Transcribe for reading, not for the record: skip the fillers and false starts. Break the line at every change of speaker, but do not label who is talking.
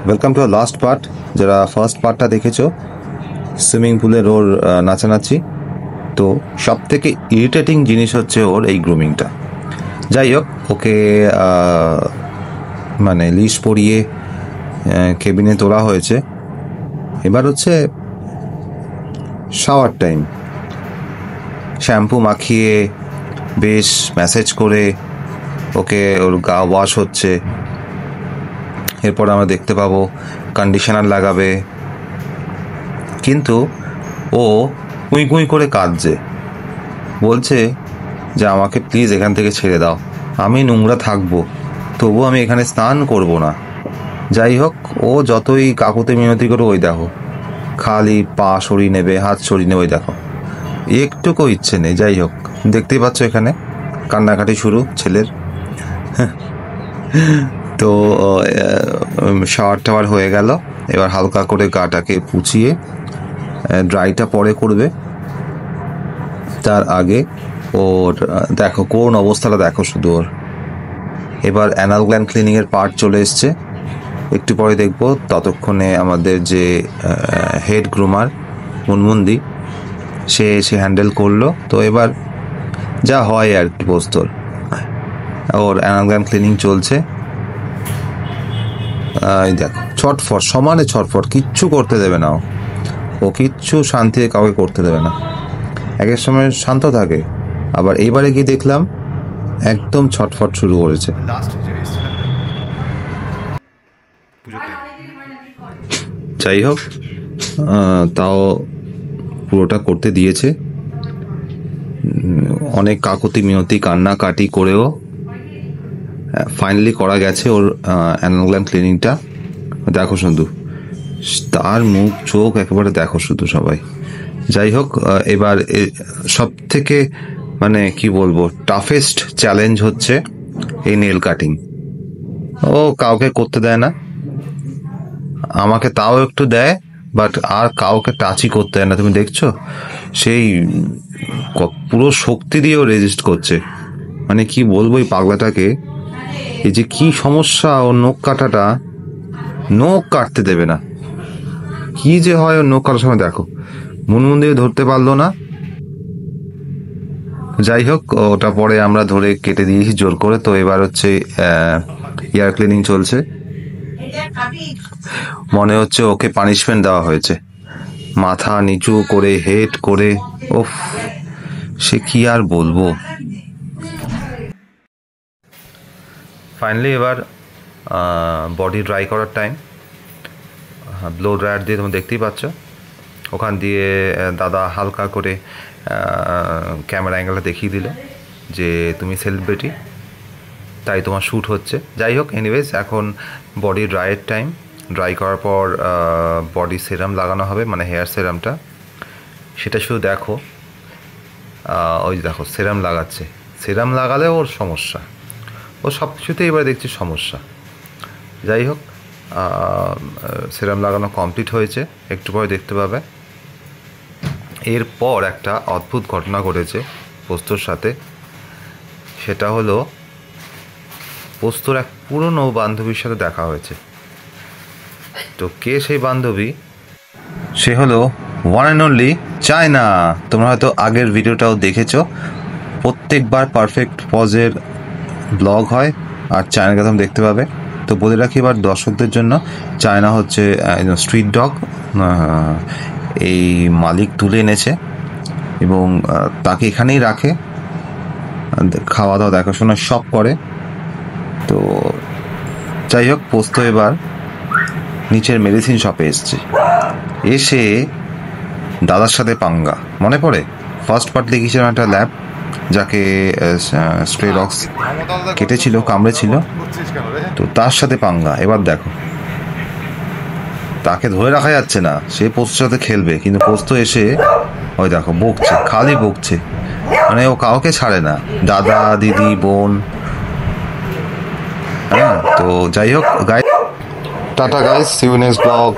Welcome to last part. যারা first পার্টটা দেখেছো সুইমিং পুলের ওর নাচানাচি, তো সব থেকে ইরিটেটিং জিনিস হচ্ছে ওর এই গ্রুমিংটা। যাই হোক, ওকে মানে লিশ পরিয়ে কেবিনে তোলা হয়েছে। এবার হচ্ছে শাওয়ার টাইম, শ্যাম্পু মাখিয়ে বেশ ম্যাসেজ করে ওকে ওর গা ওয়াশ হচ্ছে। এরপর আমরা দেখতে পাবো কন্ডিশনার লাগাবে, কিন্তু ও কুই কুই করে কাঁদছে, বলছে যে আমাকে প্লিজ এখান থেকে ছেড়ে দাও, আমি নোংরা থাকবো, তবু আমি এখানে স্নান করব না। যাই হোক, ও যতই কাকুতে মিনতি করে ওই দেখো খালি পা সরিয়ে নেবে, হাত সরিয়ে নেবে, ওই দেখো একটুকু ইচ্ছে নেই। যাই হোক, দেখতেই পাচ্ছ এখানে কান্নাকাটি শুরু ছেলের। তো শাওয়ার টাওয়ার হয়ে গেল, এবার হালকা করে গাটাকে পুছিয়ে ড্রাইটা পরে করবে। তার আগে ওর দেখো কোন অবস্থাটা দেখো শুধু ওর। এবার অ্যানাল গ্ল্যান্ড ক্লিনিংয়ের পার্ট চলে এসছে, একটু পরে দেখবো। ততক্ষণে আমাদের যে হেড গ্রুমার মুনমুন্দি সে এসে হ্যান্ডেল করলো। তো এবার যা হয় আর কি, পোস্তর ওর অ্যানাল গ্ল্যান্ড ক্লিনিং চলছে। এই দেখো ছটফট, সমানে ছটফট, কিচ্ছু করতে দেবে না ও কিচ্ছু শান্তিতে কাউকে করতে দেবে না। এক এক সময় শান্ত থাকে, আবার এইবারে গিয়ে দেখলাম একদম ছটফট শুরু করেছে। যাই হোক, তাও পুরোটা করতে দিয়েছে। অনেক কাকুতি মিনতি কান্নাকাটি করেও ফাইনালি করা গেছে ওর অ্যানাল গ্ল্যান্ড ক্লিনিংটা। দেখো শুধু তার মুখ চোখ একেবারে দেখো শুধু সবাই। যাই হোক, এবার সব থেকে মানে কি বলবো টাফেস্ট চ্যালেঞ্জ হচ্ছে এই নেল কাটিং। ও কাউকে করতে দেয় না, আমাকে তাও একটু দেয়, বাট আর কাউকে টাচই করতে দেয় না। তুমি দেখছো সেই পুরো শক্তি দিয়েও রেজিস্ট করছে। মানে কি বলবো এই পাগলাটাকে, এই যে কি সমস্যা, ও নখ কাটাটা, নখ কাটতে দেবে না। কি যে হয় ওর নখ কাটার সময় দেখো, মুনমুন ধরতে পারলো না। যাই হোক, ওটা পরে আমরা ধরে কেটে দিয়েছি জোর করে। তো এবার হচ্ছে ইয়ার ক্লিনিং চলছে। মনে হচ্ছে ওকে পানিশমেন্ট দেওয়া হয়েছে, মাথা নিচু করে হেড করে। ওফ, সে কি আর বলবো। ফাইনালি এবার বডি ড্রাই করার টাইম। ব্লো ড্রায়ার দিয়ে তুমি দেখতেই পাচ্ছ, ওখান দিয়ে দাদা হালকা করে ক্যামেরা অ্যাঙ্গেলটা দেখিয়ে দিল যে তুমি সেলিব্রিটি, তাই তোমার শ্যুট হচ্ছে। যাই হোক, এনিওয়েজ এখন বডি ড্রাইয়ের টাইম। ড্রাই করার পর বডি সেরাম লাগানো হবে, মানে হেয়ার সেরামটা। সেটা শুধু দেখো, ওই দেখো সেরাম লাগাচ্ছে। সেরাম লাগালে ওর সমস্যা, ও সব কিছুতে এবার দেখছি সমস্যা। যাই হোক, সেরাম লাগানো কমপ্লিট হয়েছে, একটু পরে দেখতে পাবে। এরপর একটা অদ্ভুত ঘটনা ঘটেছে পোস্তর সাথে। সেটা হলো পোস্তর এক পুরনো বান্ধবীর সাথে দেখা হয়েছে। তো কে সেই বান্ধবী? সে হলো ওয়ান অ্যান্ড অনলি চায়না। তোমরা হয়তো আগের ভিডিওটাও দেখেছো, প্রত্যেকবার পারফেক্ট পজের ব্লগ হয় আর চায়নাকে তুমি দেখতে পাবে। তো বলে রাখি এবার দর্শকদের জন্য, চায়না হচ্ছে স্ট্রিট ডগ। এই মালিক তুলে এনেছে এবং তাকে এখানেই রাখে, খাওয়া দাওয়া দেখাশোনা সব করে। তো যাই হোক, পোস্ত এবার নিচের মেডিসিন শপে এসছে, এসে দাদার সাথে পাঙ্গা। মনে পড়ে ফার্স্ট পার্ট লিখেছিলাম একটা ল্যাব যাকে স্ট্রে ডগস কেটেছিল, কামড়েছিল, তো তার সাথে পাঙ্গা। এবার দেখো তাকে ধরে রাখা যাচ্ছে না, সে পোস্তর সাথে খেলবে, কিন্তু পোস্ত এসে ওই দেখো বকছে, খালি বকছে, মানে ও কাউকে ছাড়ে না, দাদা দিদি বোন। হ্যাঁ, তো যাই হোক guys, tata guys, see you next blog.